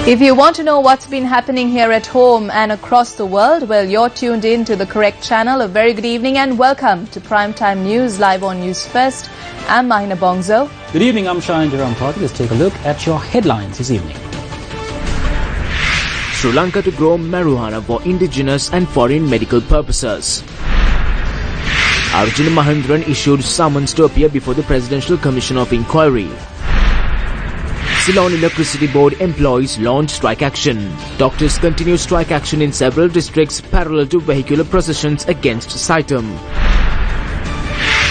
If you want to know what's been happening here at home and across the world, well, you're tuned in to the correct channel. A very good evening and welcome to Primetime News live on News First. I'm Mahina Bongzo. Good evening, I'm Shayan Jarampati. Let's take a look at your headlines this evening. Sri Lanka to grow marijuana for indigenous and foreign medical purposes. Arjun Mahendran issued summons to appear before the Presidential Commission of Inquiry. Ceylon Electricity Board employees launch strike action. Doctors continue strike action in several districts parallel to vehicular processions against Saitam.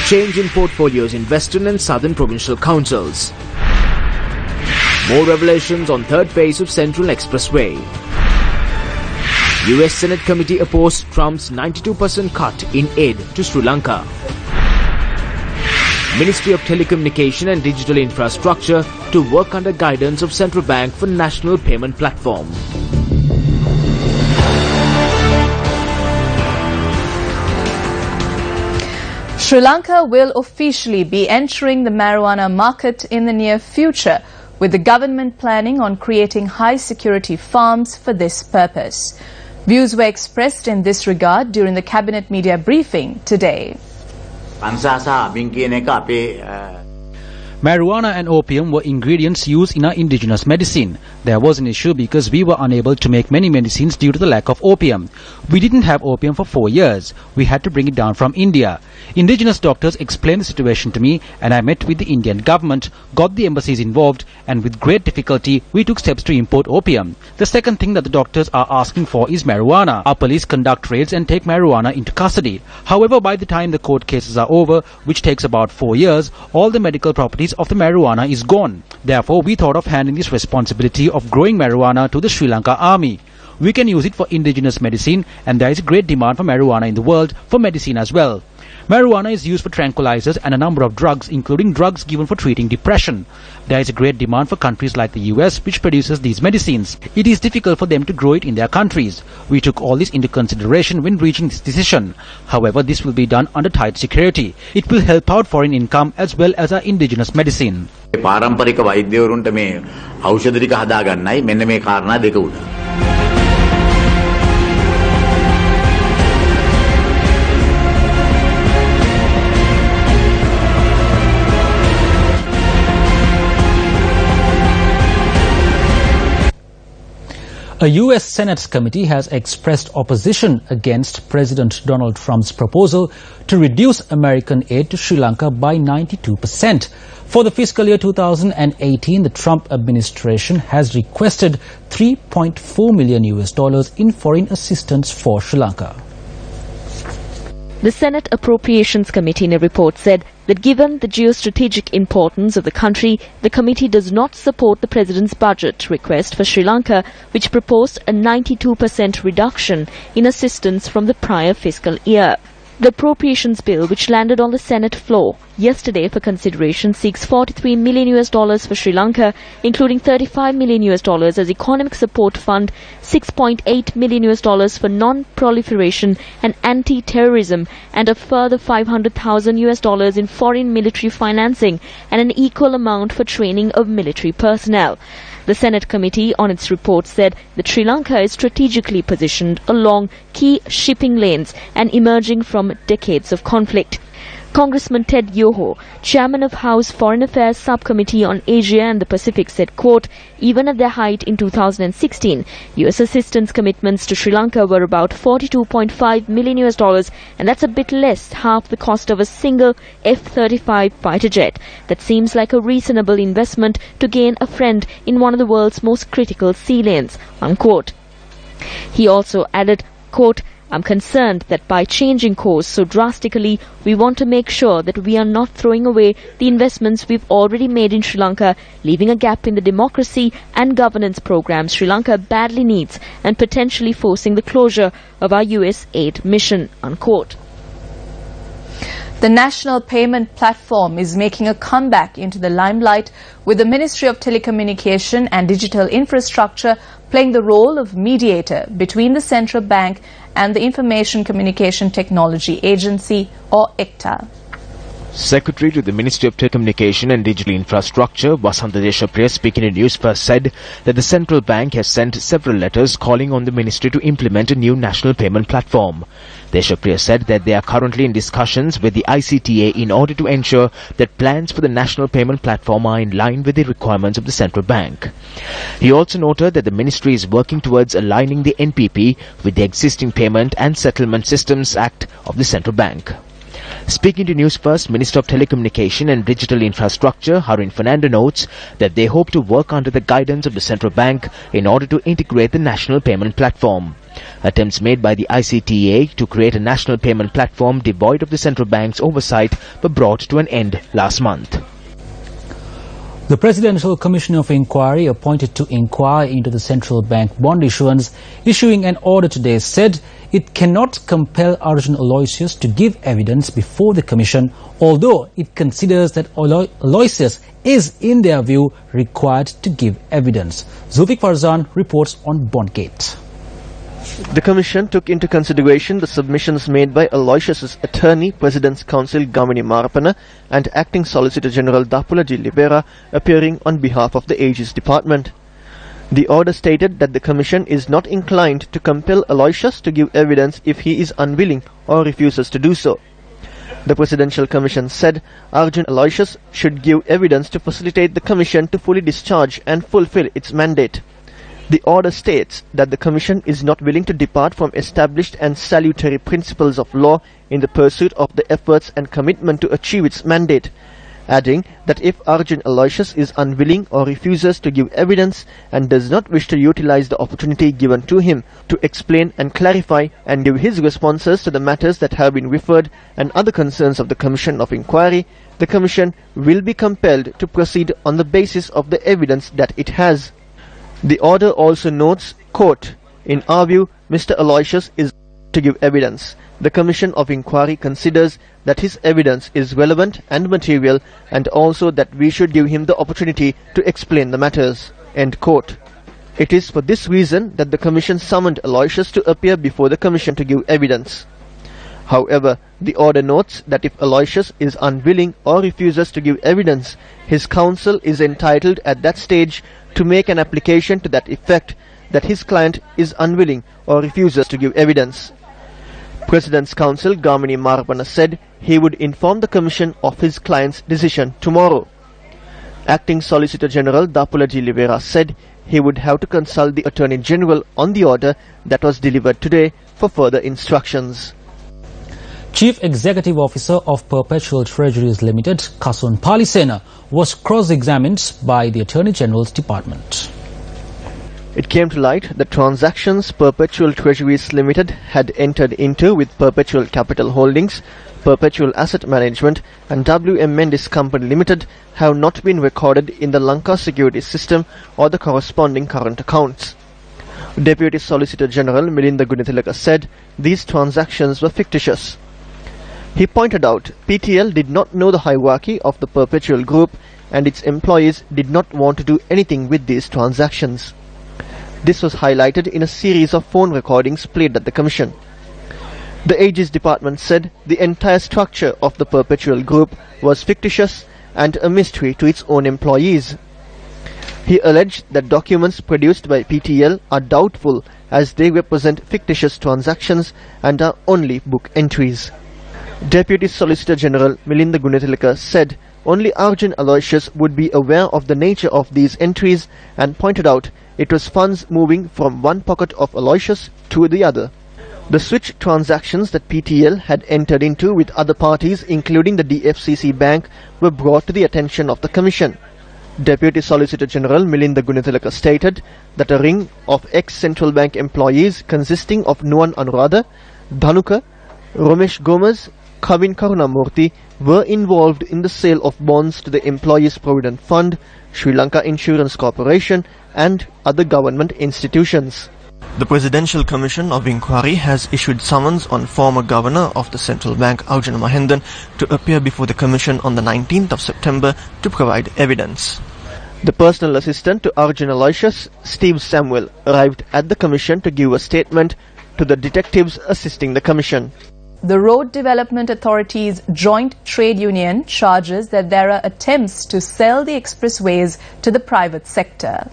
Change in portfolios in Western and Southern Provincial Councils. More revelations on third phase of Central Expressway. US Senate Committee opposed Trump's 92% cut in aid to Sri Lanka. Ministry of Telecommunication and Digital Infrastructure to work under guidance of Central Bank for National Payment Platform. Sri Lanka will officially be entering the marijuana market in the near future, with the government planning on creating high-security farms for this purpose. Views were expressed in this regard during the Cabinet media briefing today. Marijuana and opium were ingredients used in our indigenous medicine. There was an issue because we were unable to make many medicines due to the lack of opium. We didn't have opium for 4 years. We had to bring it down from India. Indigenous doctors explained the situation to me and I met with the Indian government, got the embassies involved, and with great difficulty we took steps to import opium. The second thing that the doctors are asking for is marijuana. Our police conduct raids and take marijuana into custody. However, by the time the court cases are over, which takes about 4 years, all the medical properties of the marijuana is gone. Therefore, we thought of handing this responsibility of growing marijuana to the Sri Lanka Army. We can use it for indigenous medicine, and there is a great demand for marijuana in the world for medicine as well. Marijuana is used for tranquilizers and a number of drugs, including drugs given for treating depression. There is a great demand for countries like the US, which produces these medicines. It is difficult for them to grow it in their countries. We took all this into consideration when reaching this decision. However, this will be done under tight security. It will help out foreign income as well as our indigenous medicine. පාරම්පරික වෛද්‍යවරුන්ට මේ ඖෂධ ටික හදාගන්නයි මෙන්න මේ කාරණා දෙක උඩ. A US Senate committee has expressed opposition against President Donald Trump's proposal to reduce American aid to Sri Lanka by 92%. For the fiscal year 2018, the Trump administration has requested $3.4 million in foreign assistance for Sri Lanka. The Senate Appropriations Committee in a report said that given the geostrategic importance of the country, the committee does not support the President's budget request for Sri Lanka, which proposed a 92% reduction in assistance from the prior fiscal year. The appropriations bill, which landed on the Senate floor yesterday for consideration, seeks $43 million for Sri Lanka, including $35 million as economic support fund, $6.8 million for non-proliferation and anti-terrorism, and a further $500,000 in foreign military financing, and an equal amount for training of military personnel. The Senate committee on its report said that Sri Lanka is strategically positioned along key shipping lanes and emerging from decades of conflict. Congressman Ted Yoho, chairman of House Foreign Affairs Subcommittee on Asia and the Pacific, said, quote, even at their height in 2016, U.S. assistance commitments to Sri Lanka were about $42.5 million, and that's a bit less, half the cost of a single F-35 fighter jet. That seems like a reasonable investment to gain a friend in one of the world's most critical sea lanes, unquote. He also added, quote, I'm concerned that by changing course so drastically, we want to make sure that we are not throwing away the investments we've already made in Sri Lanka, leaving a gap in the democracy and governance programs Sri Lanka badly needs, and potentially forcing the closure of our US aid mission, unquote. The National Payment Platform is making a comeback into the limelight, with the Ministry of Telecommunication and Digital Infrastructure playing the role of mediator between the Central Bank and the Information Communication Technology Agency, or ICTA. Secretary to the Ministry of Telecommunication and Digital Infrastructure, Vasanta Deshapriya, speaking in Newsfirst, said that the central bank has sent several letters calling on the ministry to implement a new national payment platform. Deshapriya said that they are currently in discussions with the ICTA in order to ensure that plans for the national payment platform are in line with the requirements of the central bank. He also noted that the ministry is working towards aligning the NPP with the existing Payment and Settlement Systems Act of the central bank. Speaking to Newsfirst, Minister of Telecommunication and Digital Infrastructure, Harin Fernando, notes that they hope to work under the guidance of the central bank in order to integrate the national payment platform. Attempts made by the ICTA to create a national payment platform devoid of the central bank's oversight were brought to an end last month. The Presidential Commission of Inquiry appointed to inquire into the central bank bond issuance, issuing an order today, said it cannot compel Arjun Aloysius to give evidence before the Commission, although it considers that Aloysius is, in their view, required to give evidence. Zulfiq Farzan reports on Bondgate. The Commission took into consideration the submissions made by Aloysius' attorney, President's Counsel Gamini Marapana, and Acting Solicitor General Dapula G. Libera, appearing on behalf of the Aegis Department. The order stated that the Commission is not inclined to compel Aloysius to give evidence if he is unwilling or refuses to do so. The Presidential Commission said Arjun Aloysius should give evidence to facilitate the Commission to fully discharge and fulfill its mandate. The order states that the Commission is not willing to depart from established and salutary principles of law in the pursuit of the efforts and commitment to achieve its mandate, adding that if Arjun Aloysius is unwilling or refuses to give evidence and does not wish to utilize the opportunity given to him to explain and clarify and give his responses to the matters that have been referred and other concerns of the Commission of Inquiry, the Commission will be compelled to proceed on the basis of the evidence that it has. The order also notes, quote, "In our view, Mr. Aloysius is to give evidence. The Commission of Inquiry considers that his evidence is relevant and material, and also that we should give him the opportunity to explain the matters." End quote. It is for this reason that the Commission summoned Aloysius to appear before the Commission to give evidence. However, the order notes that if Aloysius is unwilling or refuses to give evidence, his counsel is entitled at that stage to make an application to that effect that his client is unwilling or refuses to give evidence. President's Counsel Gamini Marapana said he would inform the Commission of his client's decision tomorrow. Acting Solicitor General Dapula G. Libera said he would have to consult the Attorney General on the order that was delivered today for further instructions. Chief Executive Officer of Perpetual Treasuries Limited, Kasun Palisena, was cross-examined by the Attorney General's Department. It came to light that transactions Perpetual Treasuries Limited had entered into with Perpetual Capital Holdings, Perpetual Asset Management and W.M. Mendes Company Limited have not been recorded in the Lanka security system or the corresponding current accounts. Deputy Solicitor General Milinda Gunithilaka said these transactions were fictitious. He pointed out PTL did not know the hierarchy of the Perpetual Group and its employees did not want to do anything with these transactions. This was highlighted in a series of phone recordings played at the Commission. The Aegis Department said the entire structure of the Perpetual Group was fictitious and a mystery to its own employees. He alleged that documents produced by PTL are doubtful as they represent fictitious transactions and are only book entries. Deputy Solicitor General Milinda Gunithilaka said only Arjun Aloysius would be aware of the nature of these entries and pointed out it was funds moving from one pocket of Aloysius to the other. The switch transactions that PTL had entered into with other parties, including the DFCC Bank, were brought to the attention of the Commission. Deputy Solicitor General Milinda Gunithilaka stated that a ring of ex-Central Bank employees consisting of Nuan Anuradha, Dhanuka, Romesh Gomez, Kavin Karunamurthy were involved in the sale of bonds to the Employees Provident Fund, Sri Lanka Insurance Corporation and other government institutions. The Presidential Commission of Inquiry has issued summons on former Governor of the Central Bank Arjun Mahendan to appear before the Commission on the 19th of September to provide evidence. The personal assistant to Arjun Aloysius, Steve Samuel, arrived at the Commission to give a statement to the detectives assisting the Commission. The Road Development Authority's Joint Trade Union charges that there are attempts to sell the expressways to the private sector.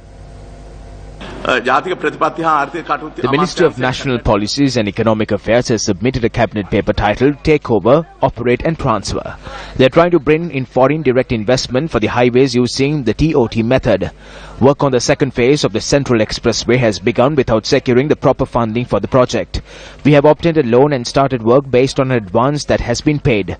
The Ministry of National Policies and Economic Affairs has submitted a cabinet paper titled Take Over, Operate and Transfer. They are trying to bring in foreign direct investment for the highways using the TOT method. Work on the second phase of the Central Expressway has begun without securing the proper funding for the project. We have obtained a loan and started work based on an advance that has been paid.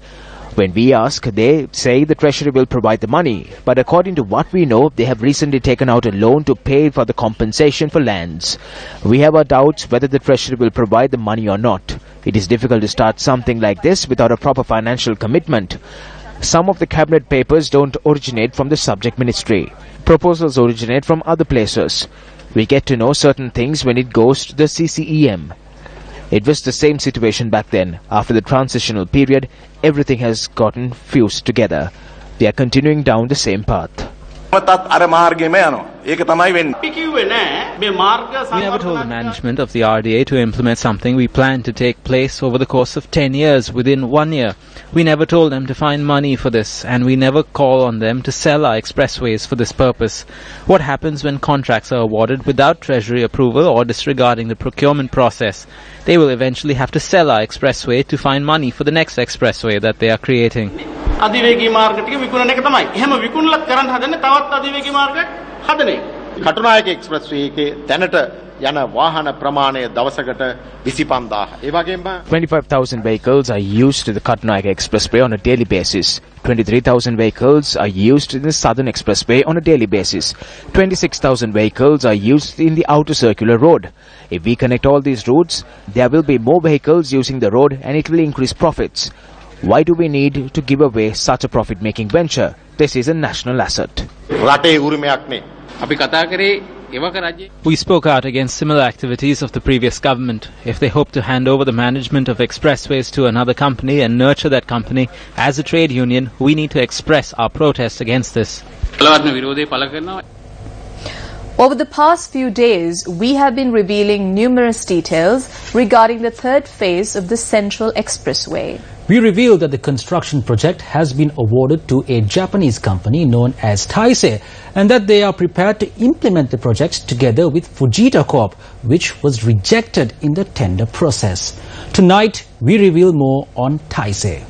When we ask, they say the Treasury will provide the money. But according to what we know, they have recently taken out a loan to pay for the compensation for lands. We have our doubts whether the Treasury will provide the money or not. It is difficult to start something like this without a proper financial commitment. Some of the cabinet papers don't originate from the subject ministry. Proposals originate from other places. We get to know certain things when it goes to the CCEM. It was the same situation back then. After the transitional period, everything has gotten fused together. They are continuing down the same path. We never told the management of the RDA to implement something we planned to take place over the course of 10 years within 1 year. We never told them to find money for this, and we never call on them to sell our expressways for this purpose. What happens when contracts are awarded without Treasury approval or disregarding the procurement process? They will eventually have to sell our expressway to find money for the next expressway that they are creating. අධිවේගී මාර්ග ටික විකුණන එක තමයි. එහෙම විකුණලත් කරන්න හදන්නේ තවත් අධිවේගී මාර්ගයක් හදන එක. කටුනායක එක්ස්ප්‍රස් වේ එකේ දැනට යන වාහන ප්‍රමාණය දවසකට 25000. ඒ වගේම 25,000 vehicles are used to the Katunayaka Expressway on a daily basis. 23,000 vehicles are used in the Southern Expressway on a daily basis. 26,000 vehicles are used in the outer circular road. If we connect all these routes, there will be more vehicles using the road and it will increase profits. Why do we need to give away such a profit-making venture? This is a national asset. We spoke out against similar activities of the previous government. If they hope to hand over the management of expressways to another company and nurture that company as a trade union, we need to express our protest against this. Over the past few days, we have been revealing numerous details regarding the third phase of the Central Expressway. We revealed that the construction project has been awarded to a Japanese company known as Taisei, and that they are prepared to implement the project together with Fujita Corp, which was rejected in the tender process. Tonight, we reveal more on Taisei.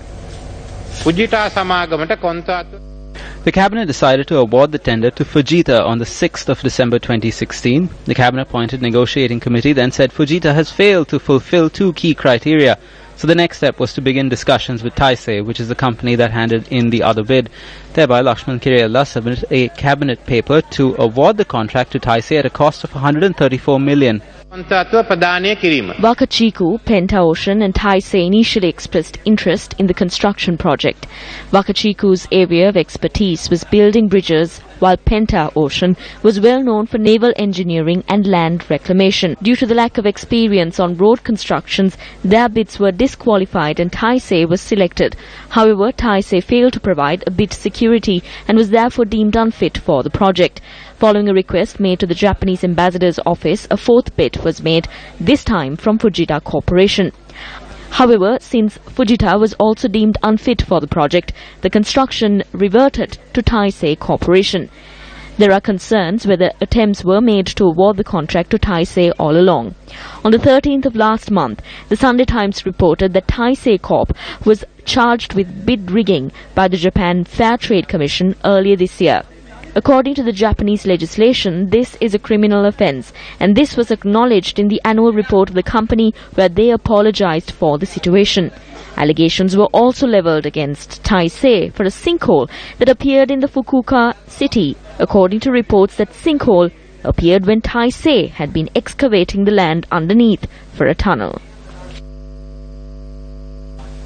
The Cabinet decided to award the tender to Fujita on the 6th of December 2016. The Cabinet-appointed negotiating committee then said Fujita has failed to fulfill two key criteria. So the next step was to begin discussions with Taisei, which is the company that handed in the other bid. Thereby, Lakshman Kirayalla submitted a cabinet paper to award the contract to Taisei at a cost of 134 million. Wakachiku, Penta Ocean and Taisei initially expressed interest in the construction project. Wakachiku's area of expertise was building bridges, while Penta Ocean was well known for naval engineering and land reclamation. Due to the lack of experience on road constructions, their bids were disqualified and Taisei was selected. However, Taisei failed to provide a bid security and was therefore deemed unfit for the project. Following a request made to the Japanese ambassador's office, a fourth bid was made, this time from Fujita Corporation. However, since Fujita was also deemed unfit for the project, the construction reverted to Taisei Corporation. There are concerns whether attempts were made to award the contract to Taisei all along. On the 13th of last month, the Sunday Times reported that Taisei Corp was charged with bid rigging by the Japan Fair Trade Commission earlier this year. According to the Japanese legislation, this is a criminal offence, and this was acknowledged in the annual report of the company where they apologized for the situation. Allegations were also levelled against Taisei for a sinkhole that appeared in the Fukuoka city, according to reports that sinkhole appeared when Taisei had been excavating the land underneath for a tunnel.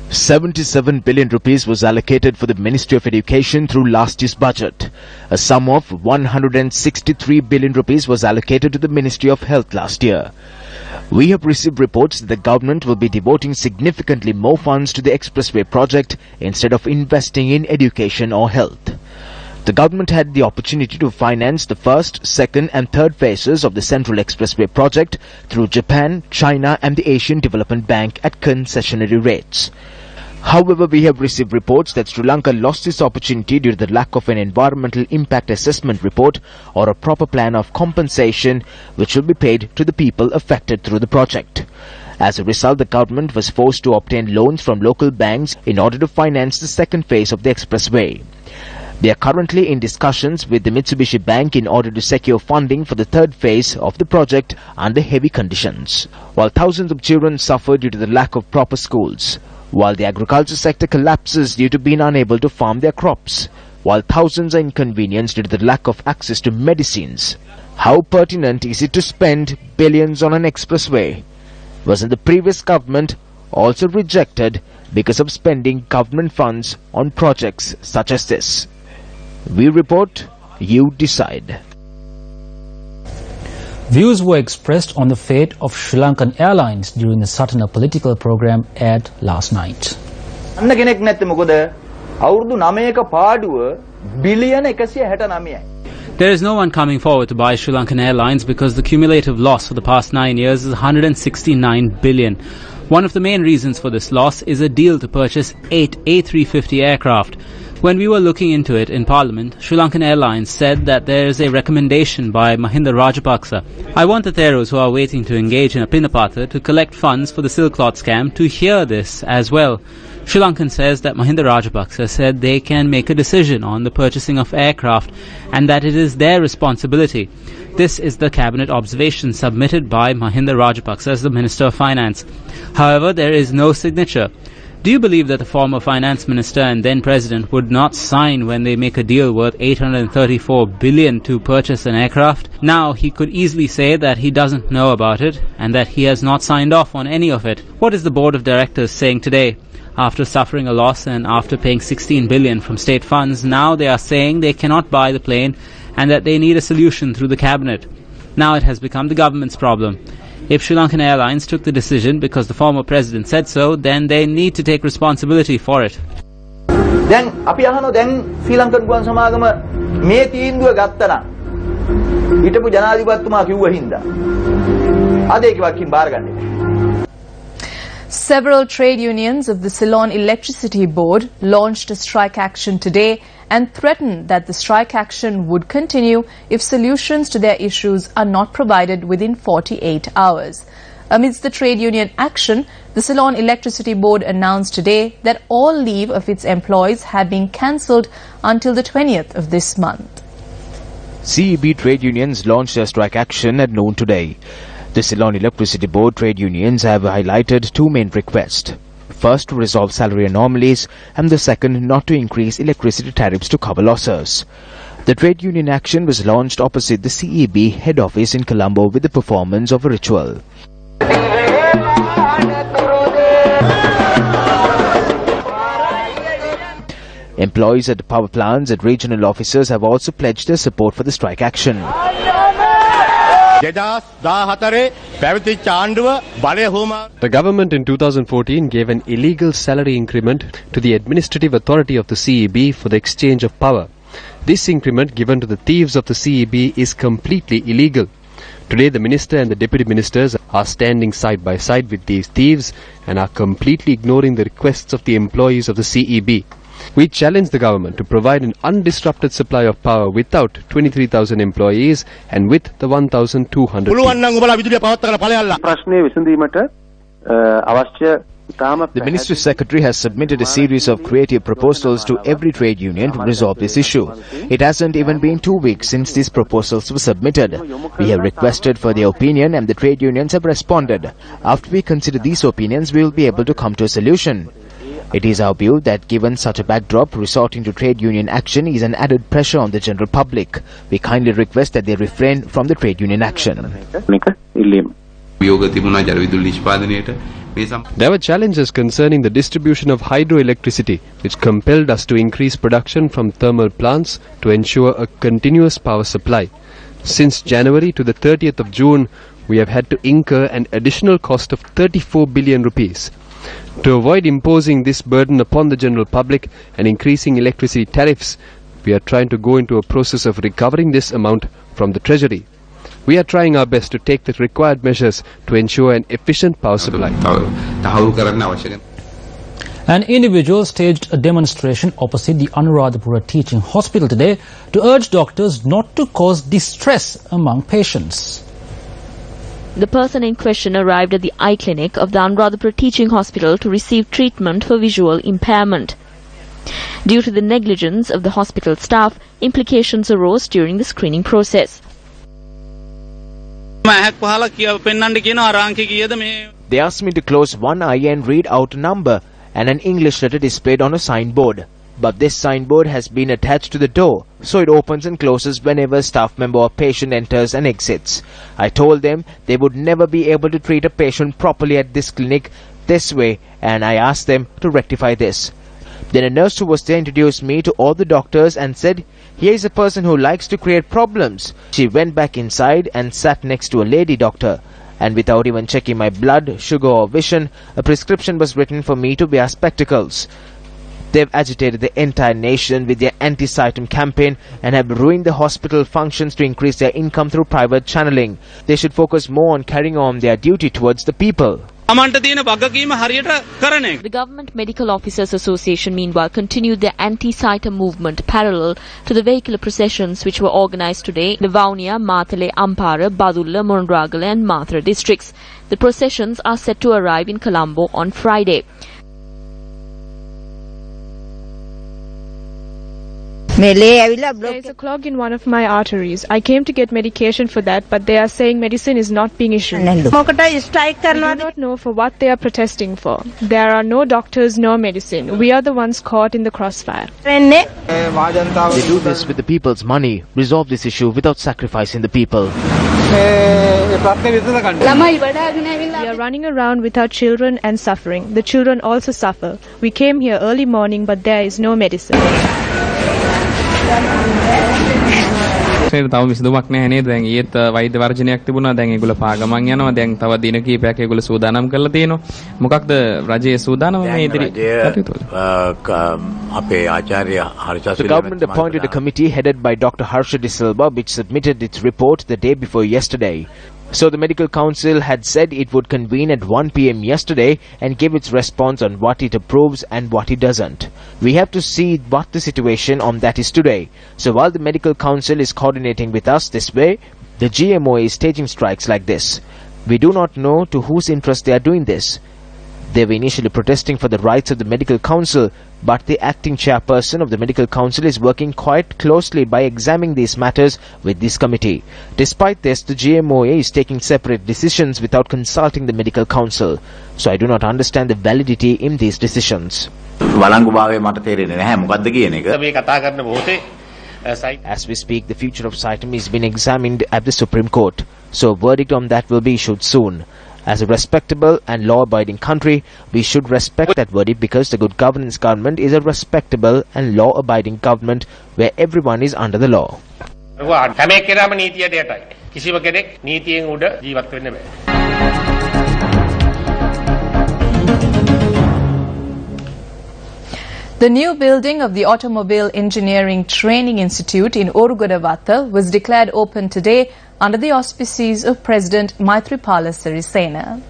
77 billion rupees was allocated for the Ministry of Education through last year's budget. A sum of 163 billion rupees was allocated to the Ministry of Health last year. We have received reports that the government will be devoting significantly more funds to the expressway project instead of investing in education or health. The government had the opportunity to finance the first, second and third phases of the Central Expressway project through Japan, China and the Asian Development Bank at concessionary rates. However, we have received reports that Sri Lanka lost this opportunity due to the lack of an environmental impact assessment report or a proper plan of compensation which will be paid to the people affected through the project. As a result, the government was forced to obtain loans from local banks in order to finance the second phase of the expressway. They are currently in discussions with the Mitsubishi Bank in order to secure funding for the third phase of the project under heavy conditions. While thousands of children suffer due to the lack of proper schools, while the agriculture sector collapses due to being unable to farm their crops, while thousands are inconvenienced due to the lack of access to medicines, how pertinent is it to spend billions on an expressway? Wasn't the previous government also rejected because of spending government funds on projects such as this? We report, you decide. Views were expressed on the fate of Sri Lankan Airlines during the Satana political program aired last night. There is no one coming forward to buy Sri Lankan Airlines because the cumulative loss for the past 9 years is 169 billion. One of the main reasons for this loss is a deal to purchase 8 A350 aircraft. When we were looking into it in Parliament, Sri Lankan Airlines said that there is a recommendation by Mahinda Rajapaksa. I want the Theros who are waiting to engage in a Pinapatha to collect funds for the silk cloth scam to hear this as well. Sri Lankan says that Mahinda Rajapaksa said they can make a decision on the purchasing of aircraft and that it is their responsibility. This is the cabinet observation submitted by Mahinda Rajapaksa as the Minister of Finance. However, there is no signature. Do you believe that the former finance minister and then president would not sign when they make a deal worth 834 billion to purchase an aircraft? Now he could easily say that he doesn't know about it and that he has not signed off on any of it. What is the board of directors saying today? After suffering a loss and after paying 16 billion from state funds, now they are saying they cannot buy the plane and that they need a solution through the cabinet. Now it has become the government's problem. If Sri Lankan Airlines took the decision because the former president said so, then they need to take responsibility for it. දැන් අපි අහනවා දැන් ශ්‍රී Lankan ගුවන් සමාගම මේ තීන්දුව ගත්තා නම් හිටපු ජනාධිපතිතුමා කිව්ව හින්දා අද ඒක වකින් බාරගන්නේ. Several trade unions of the Ceylon Electricity Board launched a strike action today and threatened that the strike action would continue if solutions to their issues are not provided within 48 hours. Amidst the trade union action, the Ceylon Electricity Board announced today that all leave of its employees have been cancelled until the 20th of this month. CEB trade unions launched their strike action at noon today. The Ceylon Electricity Board trade unions have highlighted two main requests. First, to resolve salary anomalies, and the second, not to increase electricity tariffs to cover losses. The trade union action was launched opposite the CEB head office in Colombo with the performance of a ritual. Employees at the power plants and regional officers have also pledged their support for the strike action. The government in 2014 gave an illegal salary increment to the administrative authority of the CEB for the exchange of power. This increment given to the thieves of the CEB is completely illegal. Today the minister and the deputy ministers are standing side by side with these thieves and are completely ignoring the requests of the employees of the CEB. We challenge the government to provide an undisrupted supply of power without 23,000 employees and with the 1,200 The Ministry Secretary has submitted a series of creative proposals to every trade union to resolve this issue. It hasn't even been 2 weeks since these proposals were submitted. We have requested for their opinion and the trade unions have responded. After we consider these opinions, we will be able to come to a solution. It is our view that given such a backdrop, resorting to trade union action is an added pressure on the general public. We kindly request that they refrain from the trade union action. There were challenges concerning the distribution of hydroelectricity, which compelled us to increase production from thermal plants to ensure a continuous power supply. Since January to the 30th of June, we have had to incur an additional cost of 34 billion rupees. To avoid imposing this burden upon the general public and increasing electricity tariffs, we are trying to go into a process of recovering this amount from the Treasury. We are trying our best to take the required measures to ensure an efficient power supply. An individual staged a demonstration opposite the Anuradhapura Teaching Hospital today to urge doctors not to cause distress among patients. The person in question arrived at the eye clinic of the Anuradhapura Teaching Hospital to receive treatment for visual impairment. Due to the negligence of the hospital staff, implications arose during the screening process. They asked me to close one eye and read out a number and an English letter displayed on a signboard. But this signboard has been attached to the door, so it opens and closes whenever a staff member or patient enters and exits. I told them they would never be able to treat a patient properly at this clinic this way, and I asked them to rectify this. Then a nurse who was there introduced me to all the doctors and said, "Here is a person who likes to create problems." She went back inside and sat next to a lady doctor. And without even checking my blood, sugar or vision, a prescription was written for me to wear spectacles. They've agitated the entire nation with their anti-Saitum campaign and have ruined the hospital functions to increase their income through private channeling. They should focus more on carrying on their duty towards the people. The Government Medical Officers Association meanwhile continued their anti-Saitum movement parallel to the vehicular processions which were organised today in the Vaunia, Matale, Ampara, Badulla, Monragala and Mathura districts. The processions are set to arrive in Colombo on Friday. There is a clog in one of my arteries. I came to get medication for that, but they are saying medicine is not being issued. I do not know for what they are protesting for. There are no doctors, no medicine. We are the ones caught in the crossfire. They do this with the people's money. Resolve this issue without sacrificing the people. We are running around with our children and suffering. The children also suffer. We came here early morning, but there is no medicine. තව විසඳුමක් නැහැ නේද? දැන් ඊයේත් වෛද්‍ය වර්ජනයක් තිබුණා. දැන් ඒගොල්ලෝ පාගමන් යනවා. දැන් තව දින කිහිපයක් ඒගොල්ලෝ සූදානම් කරලා තියෙනවා. මොකක්ද රජයේ සූදානම මේ ඉදිරි කටයුතු? The government appointed a committee headed by Dr. Harsha De Silva which submitted its report the day before yesterday. So the Medical Council had said it would convene at 1 p.m. yesterday and give its response on what it approves and what it doesn't. We have to see what the situation on that is today. So while the Medical Council is coordinating with us this way, the GMO is staging strikes like this. We do not know to whose interest they are doing this. They were initially protesting for the rights of the Medical Council, but the acting chairperson of the Medical Council is working quite closely by examining these matters with this committee. Despite this, the GMOA is taking separate decisions without consulting the Medical Council. So I do not understand the validity in these decisions. As we speak, the future of Saitum is being examined at the Supreme Court. So a verdict on that will be issued soon. As a respectable and law-abiding country, we should respect that verdict because the good governance government is a respectable and law-abiding government where everyone is under the law. The new building of the Automobile Engineering Training Institute in Orugodavatta was declared open today under the auspices of President Maithripala Sirisena.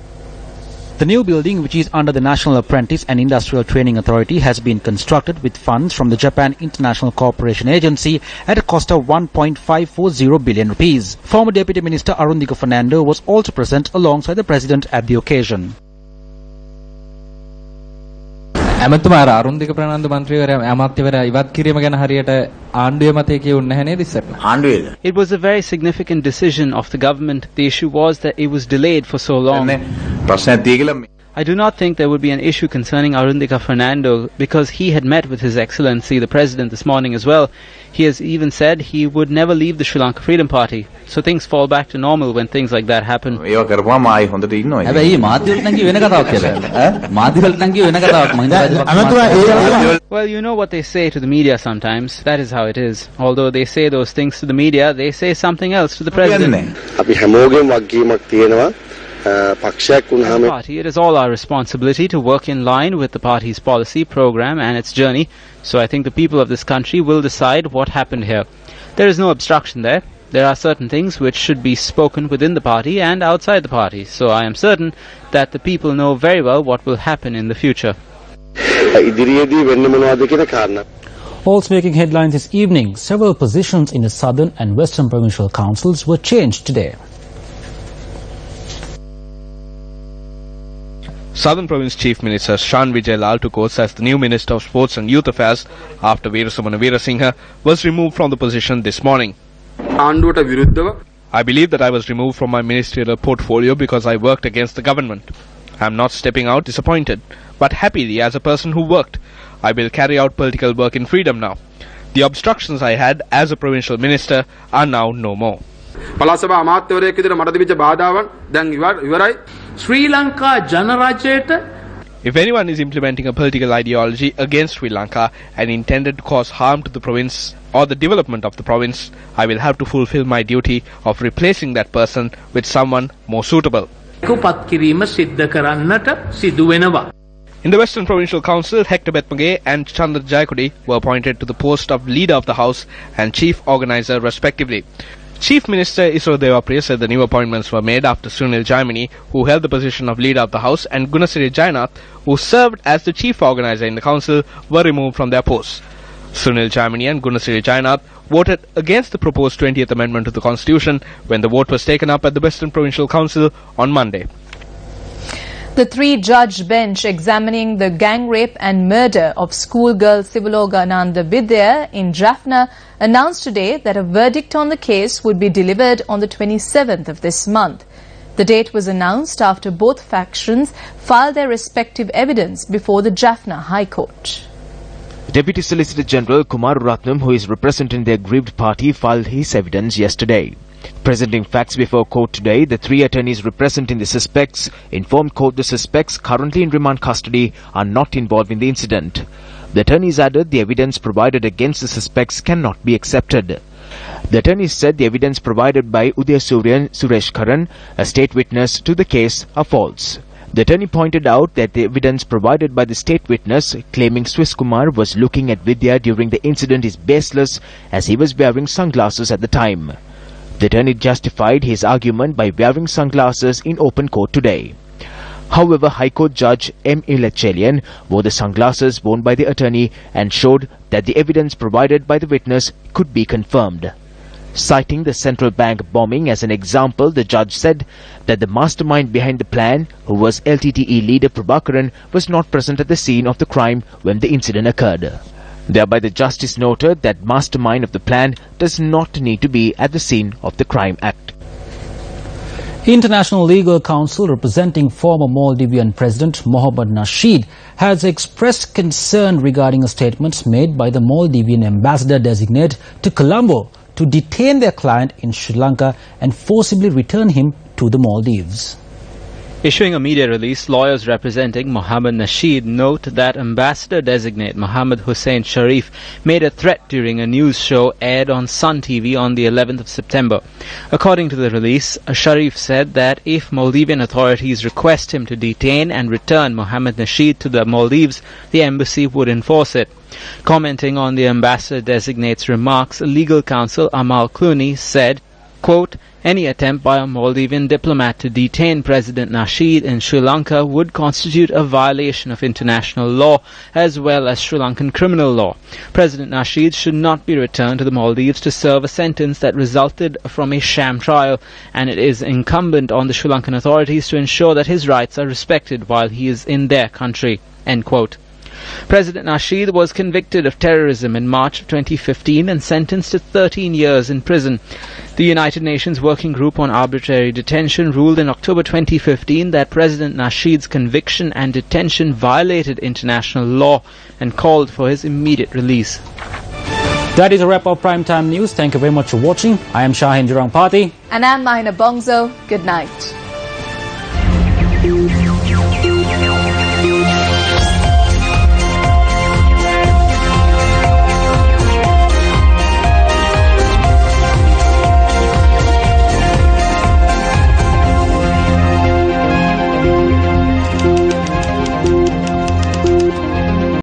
The new building, which is under the National Apprentice and Industrial Training Authority, has been constructed with funds from the Japan International Cooperation Agency at a cost of 1.540 billion rupees. Former Deputy Minister Arundhika Fernando was also present alongside the President at the occasion. ඇමතුමාර Arundika Fernando මන්ත්‍රීවරයා අමාත්‍යවරයා ඉවත් කිරීම ගැන හරියට ආණ්ඩුවේ මතය කියුන්නේ නැහැ නේද ඉස්සරට? ආණ්ඩුවේද? It was a very significant decision of the government. The issue was that it was delayed for so long. ප්‍රශ්නයක් තියෙ කියලා I do not think there would be an issue concerning Arundhika Fernando because he had met with His Excellency the President this morning as well. He has even said he would never leave the Sri Lanka Freedom Party. So things fall back to normal when things like that happen. ඒවා කරපුවාම ආයි හොඳට ඉන්නවා. හැබැයි මේ මාධ්‍යවලට නම් කිය වෙන කතාවක් කියලා. මාධ්‍යවලට නම් කිය වෙන කතාවක් මම හිතනවා. Well, you know what they say to the media sometimes. That is how it is. Although they say those things to the media, they say something else to the President. අපි හැමෝගෙම වගකීමක් තියෙනවා party, it is all our responsibility to work in line with the party's policy, program and its journey. So I think the people of this country will decide what happened here. There is no obstruction there. There are certain things which should be spoken within the party and outside the party. So I am certain that the people know very well what will happen in the future. Also making headlines this evening, several positions in the Southern and Western Provincial Councils were changed today. Southern Province Chief Minister Shan Vijay took oath as the new Minister of Sports and Youth Affairs after Veerasamana Veerasinghe was removed from the position this morning. I believe that I was removed from my ministerial portfolio because I worked against the government. I am not stepping out disappointed, but happily as a person who worked. I will carry out political work in freedom now. The obstructions I had as a provincial minister are now no more. Sri Lanka Janarajeta. If anyone is implementing a political ideology against Sri Lanka and intended to cause harm to the province or the development of the province, I will have to fulfill my duty of replacing that person with someone more suitable. In the Western Provincial Council, Hector Betmage and Chandra Jayakudi were appointed to the post of Leader of the House and Chief Organizer respectively. Chief Minister Isro Devapriya said the new appointments were made after Sunil Jaimini, who held the position of Leader of the House, and Gunasiri Jainath, who served as the Chief Organizer in the Council, were removed from their posts. Sunil Jaimini and Gunasiri Jainath voted against the proposed 20th Amendment to the Constitution when the vote was taken up at the Western Provincial Council on Monday. The three-judge bench examining the gang rape and murder of schoolgirl Sivulogananda Vidya in Jaffna announced today that a verdict on the case would be delivered on the 27th of this month. The date was announced after both factions filed their respective evidence before the Jaffna High Court. Deputy Solicitor General Kumar Ratnam, who is representing the aggrieved party, filed his evidence yesterday. Presenting facts before court today, the three attorneys representing the suspects informed court the suspects currently in remand custody are not involved in the incident. The attorneys added the evidence provided against the suspects cannot be accepted. The attorneys said the evidence provided by Udayasuriya and Suresh Karan, a state witness to the case, are false. The attorney pointed out that the evidence provided by the state witness claiming Swiss Kumar was looking at Vidya during the incident is baseless as he was wearing sunglasses at the time. The attorney justified his argument by wearing sunglasses in open court today. However, High Court Judge M. Ilachelian wore the sunglasses worn by the attorney and showed that the evidence provided by the witness could be confirmed. Citing the central bank bombing as an example, the judge said that the mastermind behind the plan, who was LTTE leader Prabhakaran, was not present at the scene of the crime when the incident occurred. Thereby the justice noted that mastermind of the plan does not need to be at the scene of the crime act. International Legal Counsel representing former Maldivian President Mohamed Nasheed has expressed concern regarding a statement made by the Maldivian ambassador designate to Colombo to detain their client in Sri Lanka and forcibly return him to the Maldives. Issuing a media release, lawyers representing Mohamed Nasheed note that ambassador-designate Mohammed Hussein Sharif made a threat during a news show aired on Sun TV on the 11th of September. According to the release, Sharif said that if Maldivian authorities request him to detain and return Mohamed Nasheed to the Maldives, the embassy would enforce it. Commenting on the ambassador-designate's remarks, legal counsel Amal Clooney said, quote, any attempt by a Maldivian diplomat to detain President Nasheed in Sri Lanka would constitute a violation of international law as well as Sri Lankan criminal law. President Nasheed should not be returned to the Maldives to serve a sentence that resulted from a sham trial, and it is incumbent on the Sri Lankan authorities to ensure that his rights are respected while he is in their country. End quote. President Nasheed was convicted of terrorism in March of 2015 and sentenced to 13 years in prison. The United Nations Working Group on Arbitrary Detention ruled in October 2015 that President Nasheed's conviction and detention violated international law and called for his immediate release. That is a wrap of Primetime News. Thank you very much for watching. I am Shahin Jurangpati. And I'm Mahina Bongzo. Good night.